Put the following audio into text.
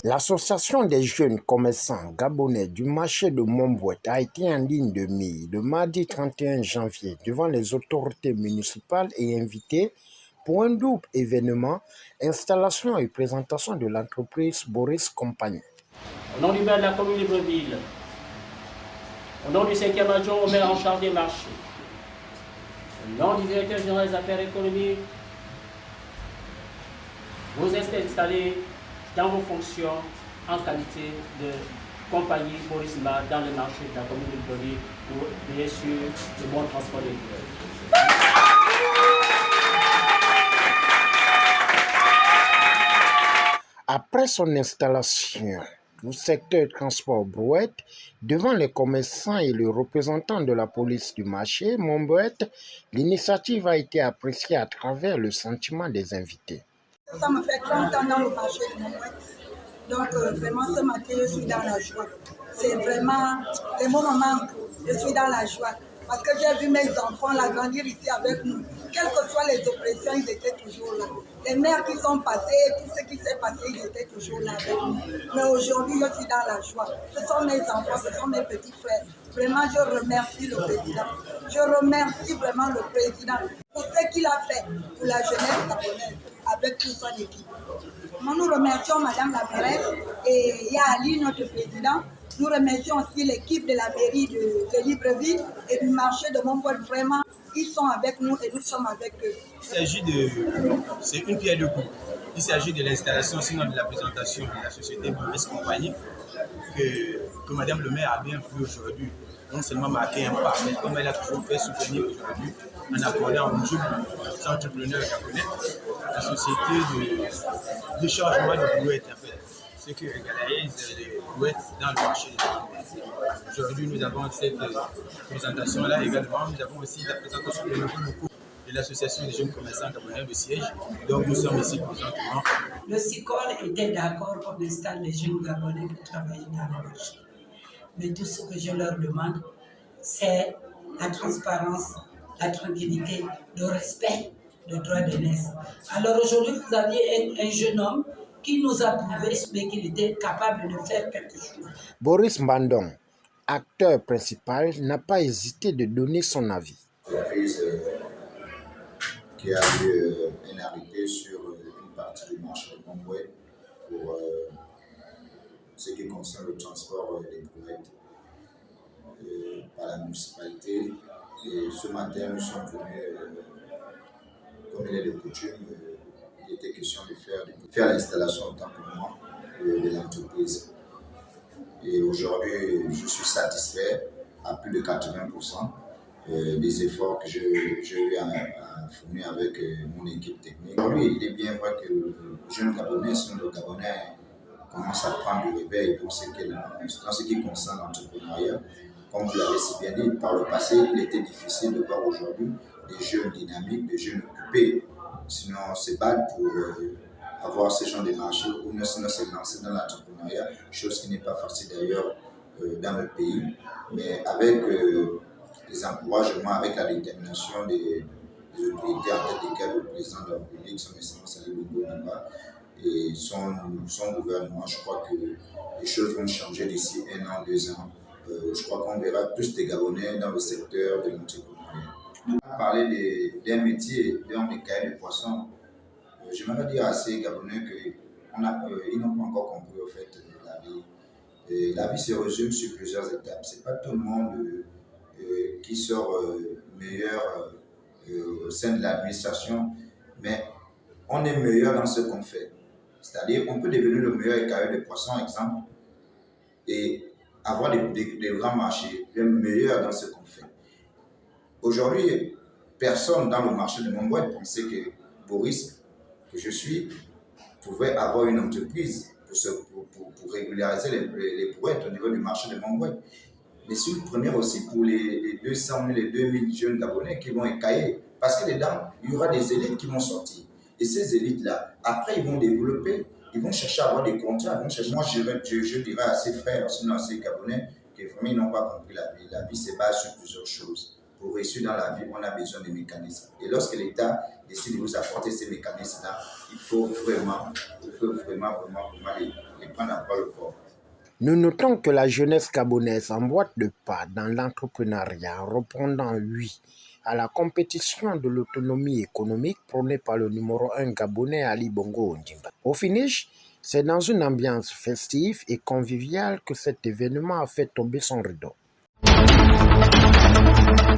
L'association des jeunes commerçants gabonais du marché de Montbouette a été en ligne de mire le mardi 31 janvier devant les autorités municipales et invitées pour un double événement, installation et présentation de l'entreprise Boris Compagnie. Au nom du maire de la commune de Libreville, au nom du 5e adjoint au maire en charge des marchés, au nom du directeur général des affaires économiques, vous êtes installés dans vos fonctions en qualité de compagnie Borisma dans le marché de la commune de Libreville pour veiller sur le bon transport des billets. Après son installation au secteur transport brouette, devant les commerçants et les représentants de la police du marché Montbouette, l'initiative a été appréciée à travers le sentiment des invités. Ça me fait 30 ans dans le marché de Montbouette. Donc vraiment ce matin je suis dans la joie. C'est vraiment les mots me manquent. Je suis dans la joie. Parce que j'ai vu mes enfants là grandir ici avec nous. Quelles que soient les oppressions, ils étaient toujours là. Les mères qui sont passées, tout ce qui s'est passé, ils étaient toujours là avec nous. Mais aujourd'hui, je suis dans la joie. Ce sont mes enfants, ce sont mes petits frères. Vraiment, je remercie le président. Je remercie vraiment le président pour ce qu'il a fait pour la jeunesse gabonaise avec toute son équipe. Nous remercions Madame la mairesse et Yali, notre président. Nous remercions aussi l'équipe de la mairie de Libreville et du marché de Montbouette. Vraiment, ils sont avec nous et nous sommes avec eux. C'est une pierre deux coups. Il s'agit de l'installation, sinon de la présentation de la société Boris Compagnie que Madame le maire a bien voulu aujourd'hui. Non seulement marquer un pas, mais comme elle a toujours fait soutenir aujourd'hui en apprenant un jour aux entrepreneurs japonais, la société de changement de brouette en fait. Ce qui régalise les brouettes dans le marché. Aujourd'hui, nous avons cette présentation-là également. Nous avons aussi la présentation de locaux de l'association des jeunes commerçants gabonais de siège. Donc, nous sommes ici présentement. Le SICOL était d'accord qu'on installe les jeunes gabonais pour travailler dans le marché. Mais tout ce que je leur demande, c'est la transparence, la tranquillité, le respect des droits de l'aise. Alors aujourd'hui, vous aviez un jeune homme qui nous a prouvé qu'il était capable de faire quelque chose. Boris Mbandong, acteur principal, n'a pas hésité de donner son avis. L'entreprise qui a eu un arrêté sur une partie du marché de Montbouette pour ce qui concerne le transport des brouettes par la municipalité. Et ce matin, nous sommes venus, comme il est de coutume, il était question de faire l'installation autant pour moi de l'entreprise. Et aujourd'hui, je suis satisfait à plus de 80% des efforts que j'ai eu à fournir avec mon équipe technique. Aujourd'hui, il est bien vrai que le jeune Gabonais, sinon le Gabonais commence à prendre du réveil dans ce qui concerne l'entrepreneuriat. Comme vous l'avez si bien dit, par le passé, il était difficile de voir aujourd'hui des jeunes dynamiques, des jeunes occupés, sinon se battre pour avoir ce genre de marché ou sinon se lancer dans l'entrepreneuriat, chose qui n'est pas facile d'ailleurs dans le pays. Mais avec les encouragements, avec la détermination des autorités en tête desquelles le président de la République, son Excellence Ali Bongo Ondimba, et son gouvernement, je crois que les choses vont changer d'ici 1 an, 2 ans. Je crois qu'on verra plus de Gabonais dans le secteur de l'entrepreneuriat. On a parlé d'un métier, d'un cahier de poissons. J'aimerais dire à ces Gabonais qu'ils n'ont pas encore compris au fait la vie. Et la vie se résume sur plusieurs étapes. Ce n'est pas tout le monde qui sort meilleur au sein de l'administration, mais on est meilleur dans ce qu'on fait. C'est-à-dire qu'on peut devenir le meilleur écailleur de poissons, exemple, et avoir des grands marchés, le meilleur dans ce qu'on fait. Aujourd'hui, personne dans le marché de Montbouette pensait que Boris, que je suis, pouvait avoir une entreprise pour régulariser les brouettes au niveau du marché de Montbouette. Mais c'est une première aussi pour les 200 000 et 2000 jeunes Gabonais qui vont écailler. Parce que dedans, il y aura des élites qui vont sortir. Et ces élites-là, après, ils vont développer, ils vont chercher à avoir des contrats. Moi, je dirais à ces frères, sinon à ces Gabonais, que vraiment, ils n'ont pas compris la vie. La vie se base sur plusieurs choses. pour réussir dans la vie, on a besoin de mécanismes. Et lorsque l'État décide de vous apporter ces mécanismes-là, il faut vraiment les prendre à bras le corps. Nous notons que la jeunesse gabonaise emboîte le pas dans l'entrepreneuriat, répondant oui à la compétition de l'autonomie économique prônée par le numéro 1 gabonais Ali Bongo Ondimba. Au finish, c'est dans une ambiance festive et conviviale que cet événement a fait tomber son rideau.